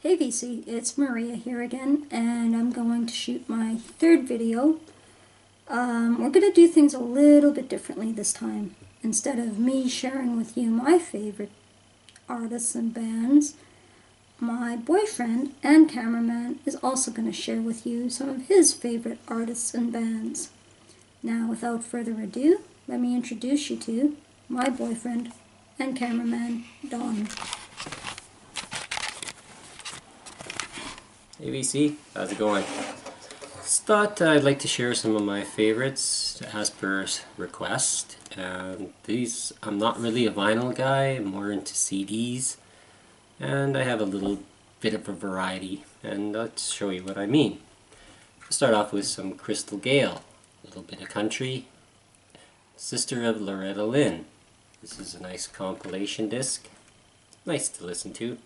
Hey VC, it's Maria here again, and I'm going to shoot my third video. We're going to do things a little bit differently this time. Instead of me sharing with you my favorite artists and bands, my boyfriend and cameraman is also going to share with you some of his favorite artists and bands. Now, without further ado, let me introduce you to my boyfriend and cameraman, Don. ABC, how's it going? Just thought I'd like to share some of my favorites as per request. These, I'm not really a vinyl guy, I'm more into CDs, and I have a little bit of a variety, and let's show you what I mean. I'll start off with some Crystal Gayle, a little bit of country, Sister of Loretta Lynn. This is a nice compilation disc, nice to listen to.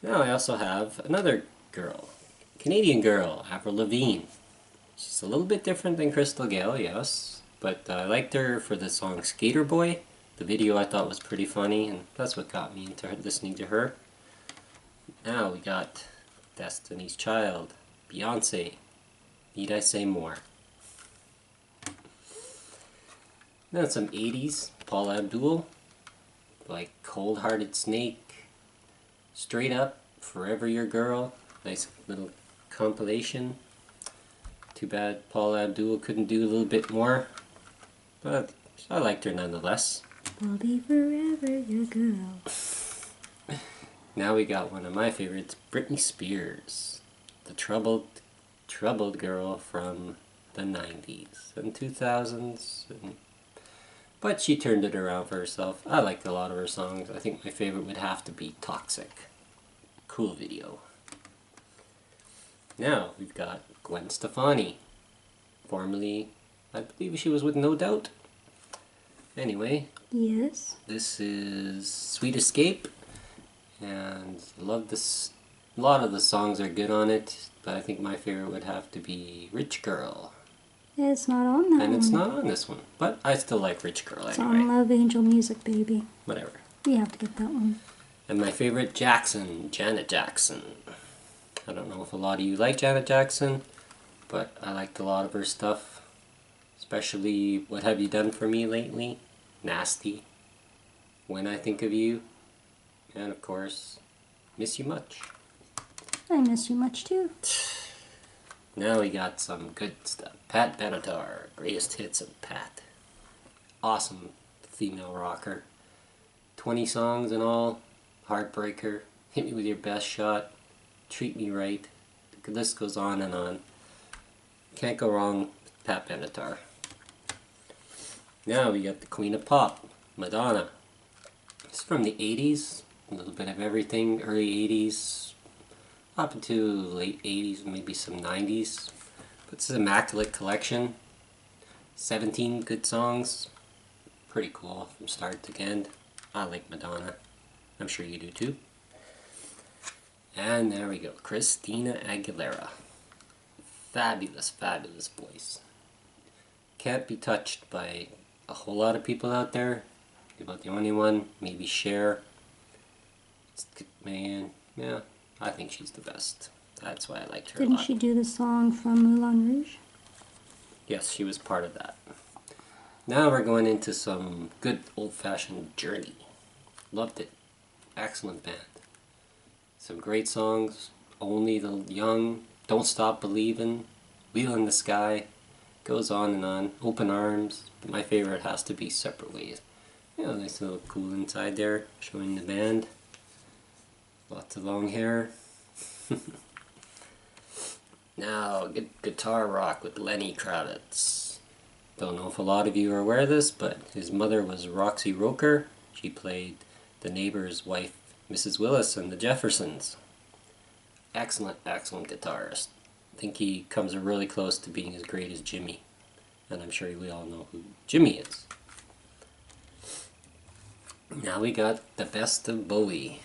Now I also have another girl, Canadian girl, Avril Lavigne. She's a little bit different than Crystal Gayle, yes, but I liked her for the song Skater Boy. The video I thought was pretty funny, and that's what got me into listening to her. Now we got Destiny's Child, Beyonce, Need I Say More. Then some 80s, Paula Abdul, like Cold Hearted Snake, Straight Up, Forever Your Girl, nice little compilation. Too bad Paula Abdul couldn't do a little bit more, but I liked her nonetheless. I'll be forever your girl. Now we got one of my favorites, Britney Spears, the troubled girl from the 90s and 2000s. But she turned it around for herself. I liked a lot of her songs. I think my favorite would have to be Toxic. Cool video. Now we've got Gwen Stefani. Formerly, I believe she was with No Doubt. Anyway. Yes. This is Sweet Escape. And I love this. A lot of the songs are good on it. But I think my favorite would have to be Rich Girl. It's not on that one. And it's not on this one. But I still like Rich Girl It's anyway. on Love Angel Music, baby. Whatever. You have to get that one. And my favorite, Jackson, Janet Jackson. I don't know if a lot of you like Janet Jackson, but I liked a lot of her stuff. Especially What Have You Done For Me Lately? Nasty. When I Think of You. And of course, Miss You Much. I miss you much too. Now we got some good stuff. Pat Benatar, greatest hits of Pat. Awesome female rocker. 20 songs in all. Heartbreaker, Hit Me With Your Best Shot, Treat Me Right. The list goes on and on. Can't go wrong with Pat Benatar. Now we got the Queen of Pop, Madonna. It's from the 80s, a little bit of everything, early 80s, up into late 80s, maybe some 90s. But it's an immaculate collection. 17 good songs. Pretty cool from start to end. I like Madonna. I'm sure you do too. And there we go, Christina Aguilera. Fabulous, fabulous voice. Can't be touched by a whole lot of people out there. You're about the only one, maybe Cher. Man, yeah, I think she's the best. That's why I liked her a Didn't lot. she do the song from Moulin Rouge? Yes, she was part of that. Now we're going into some good old-fashioned Journey. Loved it. Excellent band. Some great songs. Only the Young, Don't Stop Believin', Wheel in the Sky, goes on and on. Open Arms. But my favorite has to be Separate Ways. You know, nice little cool inside there, showing the band. Lots of long hair. Now, good guitar rock with Lenny Kravitz. Don't know if a lot of you are aware of this, but his mother was Roxy Roker. She played the neighbor's wife, Mrs. Willis, and the Jeffersons. Excellent, excellent guitarist. I think he comes really close to being as great as Jimmy. And I'm sure we all know who Jimmy is. Now we got the best of Bowie.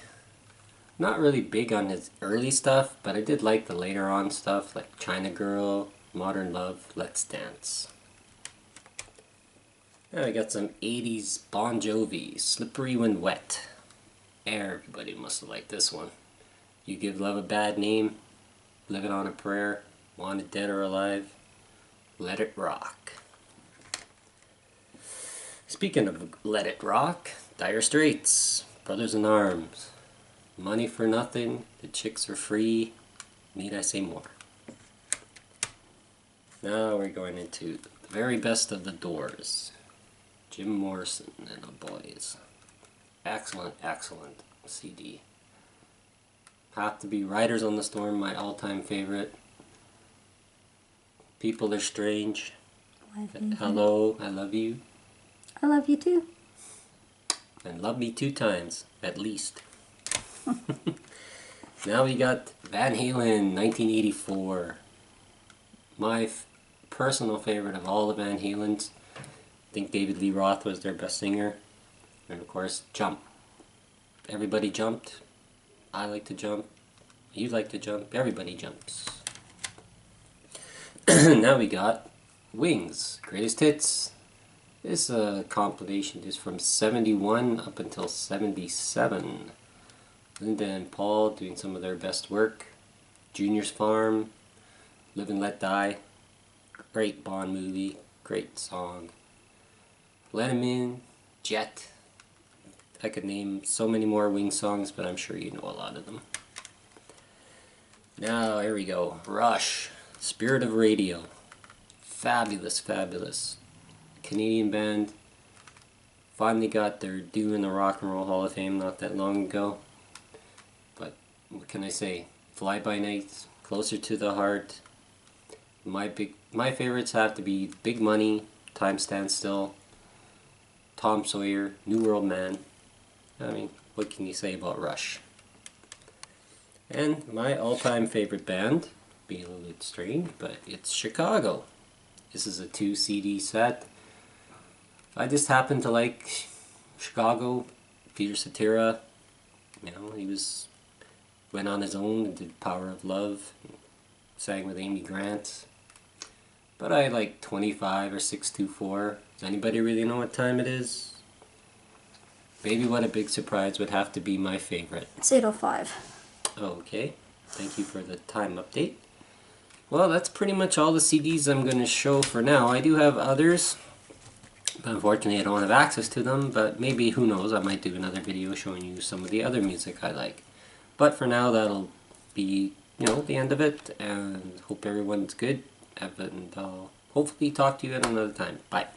Not really big on his early stuff, but I did like the later on stuff, like China Girl, Modern Love, Let's Dance. Now I got some 80s Bon Jovi, Slippery When Wet. Everybody must have liked this one. You give love a bad name, live it on a prayer, want it dead or alive, let it rock. Speaking of let it rock, Dire Straits, Brothers in Arms, Money for Nothing, The Chicks Are Free, need I say more? Now we're going into the very best of the Doors, Jim Morrison and the Boys. Excellent, excellent CD. Have to be Riders on the Storm, my all-time favorite. People Are Strange. Hello, I Love You. I love you too. And Love Me 2 times, at least. Now we got Van Halen, 1984. My personal favorite of all the Van Halens. I think David Lee Roth was their best singer. And of course, Jump. Everybody jumped. I like to jump. You like to jump. Everybody jumps. Now we got Wings, Greatest Hits. This compilation is from 71 up until 77. Linda and Paul doing some of their best work. Junior's Farm, Live and Let Die. Great Bond movie, great song. Let 'Em In, Jet. I could name so many more Wings songs, but I'm sure you know a lot of them. Now, here we go. Rush, Spirit of Radio. Fabulous, fabulous. Canadian band. Finally got their due in the Rock and Roll Hall of Fame not that long ago. But what can I say? Fly By Night, Closer to the Heart. My favorites have to be Big Money, Time Stands Still, Tom Sawyer, New World Man. I mean, what can you say about Rush? And my all-time favorite band, be a little bit strange, but it's Chicago. This is a 2 CD set. I just happen to like Chicago. Peter Cetera, you know, went on his own and did Power of Love, sang with Amy Grant. But I like 25 or 624. Does anybody really know what time it is? Baby What a Big Surprise would have to be my favorite. It's 8:05. Okay, thank you for the time update. Well, that's pretty much all the CDs I'm going to show for now. I do have others, but unfortunately I don't have access to them, but maybe, who knows, I might do another video showing you some of the other music I like. But for now, that'll be, you know, the end of it, and hope everyone's good, and I'll hopefully talk to you at another time. Bye.